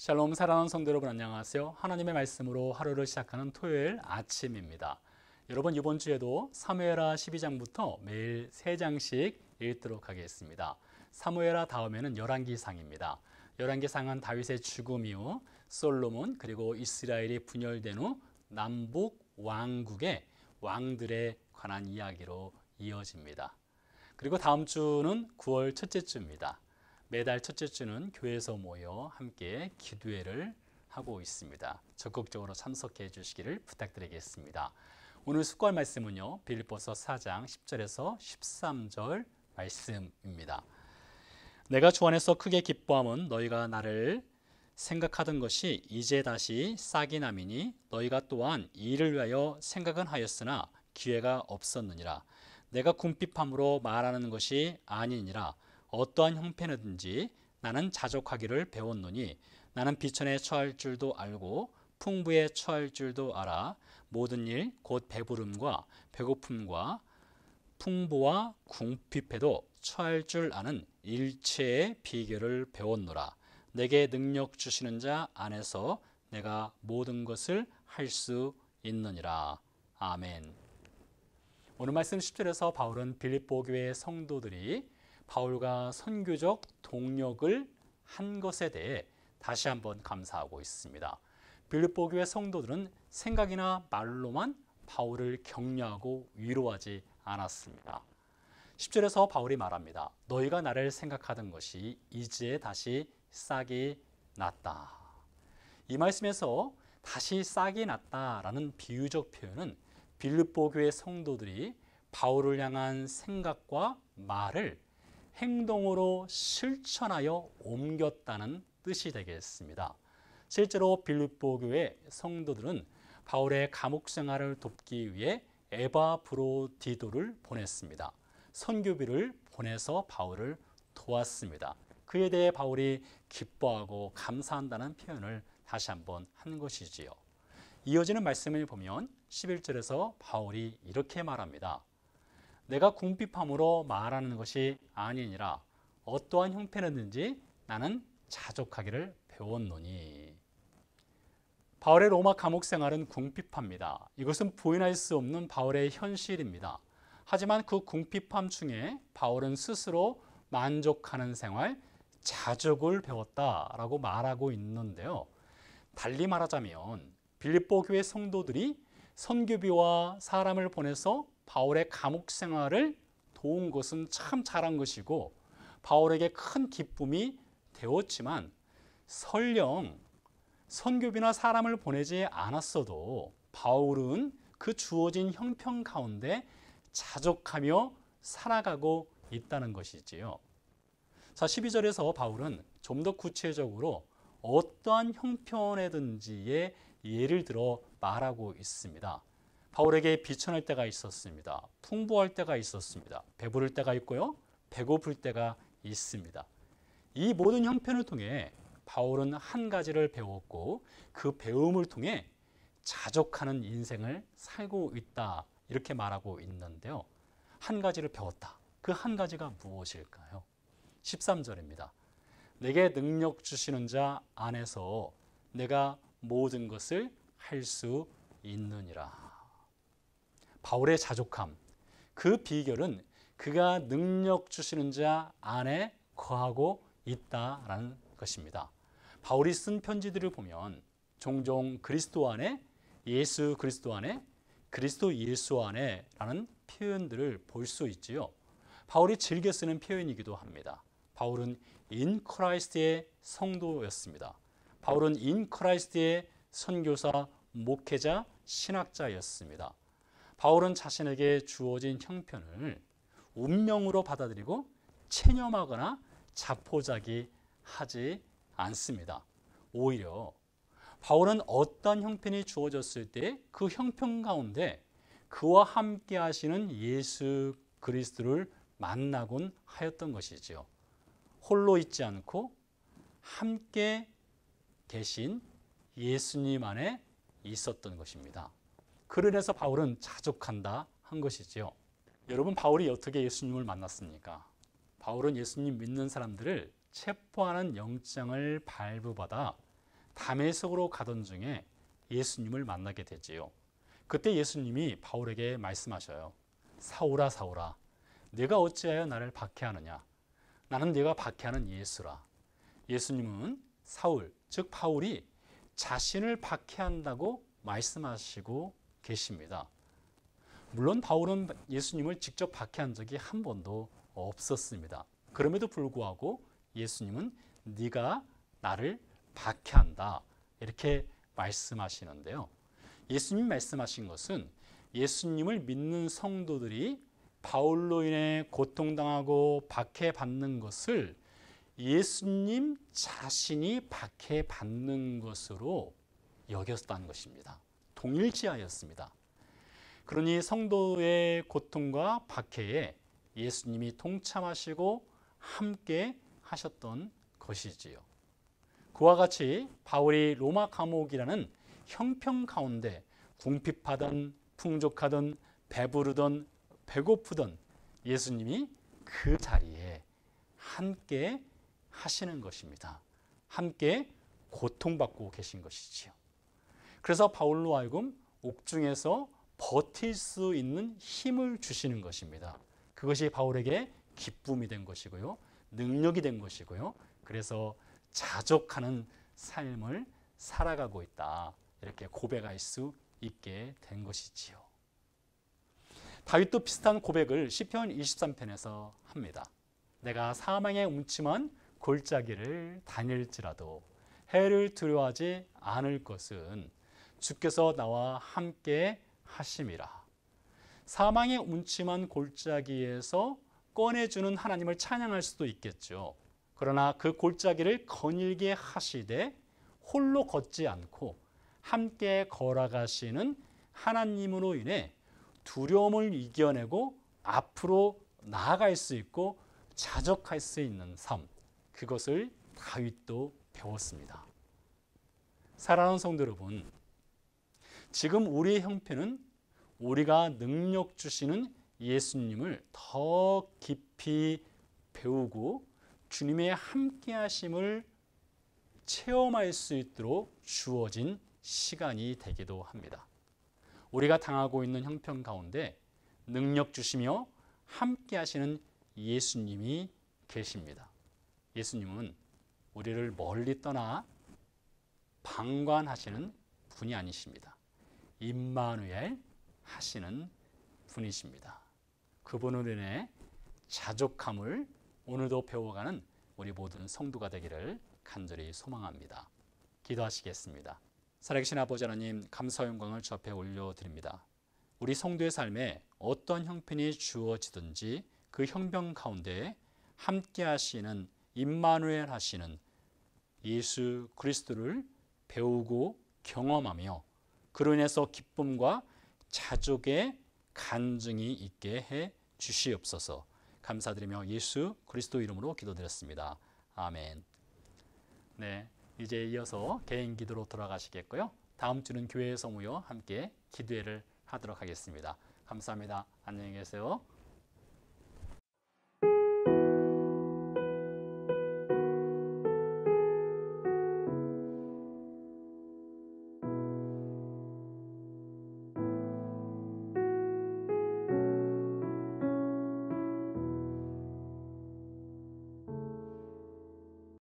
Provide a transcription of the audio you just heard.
샬롬 사랑하는 성도 여러분 안녕하세요. 하나님의 말씀으로 하루를 시작하는 토요일 아침입니다. 여러분 이번 주에도 사무엘하 12장부터 매일 3장씩 읽도록 하겠습니다. 사무엘하 다음에는 열왕기상입니다. 열왕기상은 다윗의 죽음 이후 솔로몬 그리고 이스라엘이 분열된 후 남북 왕국의 왕들에 관한 이야기로 이어집니다. 그리고 다음 주는 9월 첫째 주입니다. 매달 첫째 주는 교회에서 모여 함께 기도회를 하고 있습니다. 적극적으로 참석해 주시기를 부탁드리겠습니다. 오늘 숙고할 말씀은요, 빌립보서 4장 10절에서 13절 말씀입니다. 내가 주 안에서 크게 기뻐함은 너희가 나를 생각하던 것이 이제 다시 싹이 남이니 너희가 또한 이 일을 위하여 생각은 하였으나 기회가 없었느니라. 내가 궁핍함으로 말하는 것이 아니니라. 어떠한 형편이든지 나는 자족하기를 배웠노니 나는 비천에 처할 줄도 알고 풍부에 처할 줄도 알아. 모든 일 곧 배부름과 배고픔과 풍부와 궁핍에도 처할 줄 아는 일체의 비결을 배웠노라. 내게 능력 주시는 자 안에서 내가 모든 것을 할 수 있느니라. 아멘. 오늘 말씀 10절에서 바울은 빌립보 교회 성도들이 바울과 선교적 동력을 한 것에 대해 다시 한번 감사하고 있습니다. 빌립보 교회 성도들은 생각이나 말로만 바울을 격려하고 위로하지 않았습니다. 10절에서 바울이 말합니다. 너희가 나를 생각하던 것이 이제 다시 싹이 났다. 이 말씀에서 다시 싹이 났다라는 비유적 표현은 빌립보 교회 성도들이 바울을 향한 생각과 말을 행동으로 실천하여 옮겼다는 뜻이 되겠습니다. 실제로 빌립보 교회 성도들은 바울의 감옥 생활을 돕기 위해 에바브로디도를 보냈습니다. 선교비를 보내서 바울을 도왔습니다. 그에 대해 바울이 기뻐하고 감사한다는 표현을 다시 한번 한 것이지요. 이어지는 말씀을 보면 11절에서 바울이 이렇게 말합니다. 내가 궁핍함으로 말하는 것이 아니니라. 어떠한 형편이든지 나는 자족하기를 배웠노니. 바울의 로마 감옥 생활은 궁핍합니다. 이것은 부인할 수 없는 바울의 현실입니다. 하지만 그 궁핍함 중에 바울은 스스로 만족하는 생활, 자족을 배웠다라고 말하고 있는데요. 달리 말하자면 빌립보 교회 성도들이 선교비와 사람을 보내서 바울의 감옥 생활을 도운 것은 참 잘한 것이고 바울에게 큰 기쁨이 되었지만 설령 선교비나 사람을 보내지 않았어도 바울은 그 주어진 형편 가운데 자족하며 살아가고 있다는 것이지요. 자, 12절에서 바울은 좀 더 구체적으로 어떠한 형편이든지의 예를 들어 말하고 있습니다. 바울에게 비천할 때가 있었습니다. 풍부할 때가 있었습니다. 배부를 때가 있고요. 배고플 때가 있습니다. 이 모든 형편을 통해 바울은 한 가지를 배웠고 그 배움을 통해 자족하는 인생을 살고 있다. 이렇게 말하고 있는데요. 한 가지를 배웠다. 그 한 가지가 무엇일까요? 13절입니다. 내게 능력 주시는 자 안에서 내가 모든 것을 할 수 있느니라. 바울의 자족함, 그 비결은 그가 능력 주시는 자 안에 거하고 있다라는 것입니다. 바울이 쓴 편지들을 보면 종종 그리스도 안에, 예수 그리스도 안에, 그리스도 예수 안에 라는 표현들을 볼 수 있지요. 바울이 즐겨 쓰는 표현이기도 합니다. 바울은 in Christ의 성도였습니다. 바울은 in Christ의 선교사, 목회자, 신학자였습니다. 바울은 자신에게 주어진 형편을 운명으로 받아들이고 체념하거나 자포자기하지 않습니다. 오히려 바울은 어떤 형편이 주어졌을 때 그 형편 가운데 그와 함께 하시는 예수 그리스도를 만나곤 하였던 것이지요. 홀로 있지 않고 함께 계신 예수님 안에 있었던 것입니다. 그로 인해서 바울은 자족한다 한 것이지요. 여러분, 바울이 어떻게 예수님을 만났습니까? 바울은 예수님 믿는 사람들을 체포하는 영장을 발부받아 다메섹으로 가던 중에 예수님을 만나게 되지요. 그때 예수님이 바울에게 말씀하셔요. 사울아 사울아, 네가 어찌하여 나를 박해하느냐? 나는 네가 박해하는 예수라. 예수님은 사울, 즉 바울이 자신을 박해한다고 말씀하시고 계십니다. 물론 바울은 예수님을 직접 박해한 적이 한 번도 없었습니다. 그럼에도 불구하고 예수님은 네가 나를 박해한다 이렇게 말씀하시는데요. 예수님이 말씀하신 것은 예수님을 믿는 성도들이 바울로 인해 고통당하고 박해받는 것을 예수님 자신이 박해받는 것으로 여겼다는 것입니다. 동일시하였습니다. 그러니 성도의 고통과 박해에 예수님이 동참하시고 함께 하셨던 것이지요. 그와 같이 바울이 로마 감옥이라는 형평 가운데 궁핍하던 풍족하던 배부르던 배고프던 예수님이 그 자리에 함께 하시는 것입니다. 함께 고통받고 계신 것이지요. 그래서 바울로 하여금 옥중에서 버틸 수 있는 힘을 주시는 것입니다. 그것이 바울에게 기쁨이 된 것이고요. 능력이 된 것이고요. 그래서 자족하는 삶을 살아가고 있다. 이렇게 고백할 수 있게 된 것이지요. 다윗도 비슷한 고백을 시편 23편에서 합니다. 내가 사망의 음침한 골짜기를 다닐지라도 해를 두려워하지 않을 것은 주께서 나와 함께 하심이라. 사망의 음침한 골짜기에서 꺼내주는 하나님을 찬양할 수도 있겠죠. 그러나 그 골짜기를 거닐게 하시되 홀로 걷지 않고 함께 걸어가시는 하나님으로 인해 두려움을 이겨내고 앞으로 나아갈 수 있고 자족할 수 있는 삶, 그것을 다윗도 배웠습니다. 사랑하는 성도 여러분, 지금 우리의 형편은 우리가 능력 주시는 예수님을 더 깊이 배우고 주님의 함께 하심을 체험할 수 있도록 주어진 시간이 되기도 합니다. 우리가 당하고 있는 형편 가운데 능력 주시며 함께 하시는 예수님이 계십니다. 예수님은 우리를 멀리 떠나 방관하시는 분이 아니십니다. 임마누엘 하시는 분이십니다. 그분으로 인해 자족함을 오늘도 배워가는 우리 모든 성도가 되기를 간절히 소망합니다. 기도하시겠습니다. 살아계신 아버지 하나님, 감사 영광을 주 앞에 올려드립니다. 우리 성도의 삶에 어떤 형편이 주어지든지 그 형편 가운데 함께 하시는 임마누엘 하시는 예수 그리스도를 배우고 경험하며 그로 인해서 기쁨과 자족의 간증이 있게 해 주시옵소서. 감사드리며 예수 그리스도 이름으로 기도드렸습니다. 아멘. 네, 이제 이어서 개인 기도로 돌아가시겠고요. 다음 주는 교회에서 모여 함께 기도회를 하도록 하겠습니다. 감사합니다. 안녕히 계세요.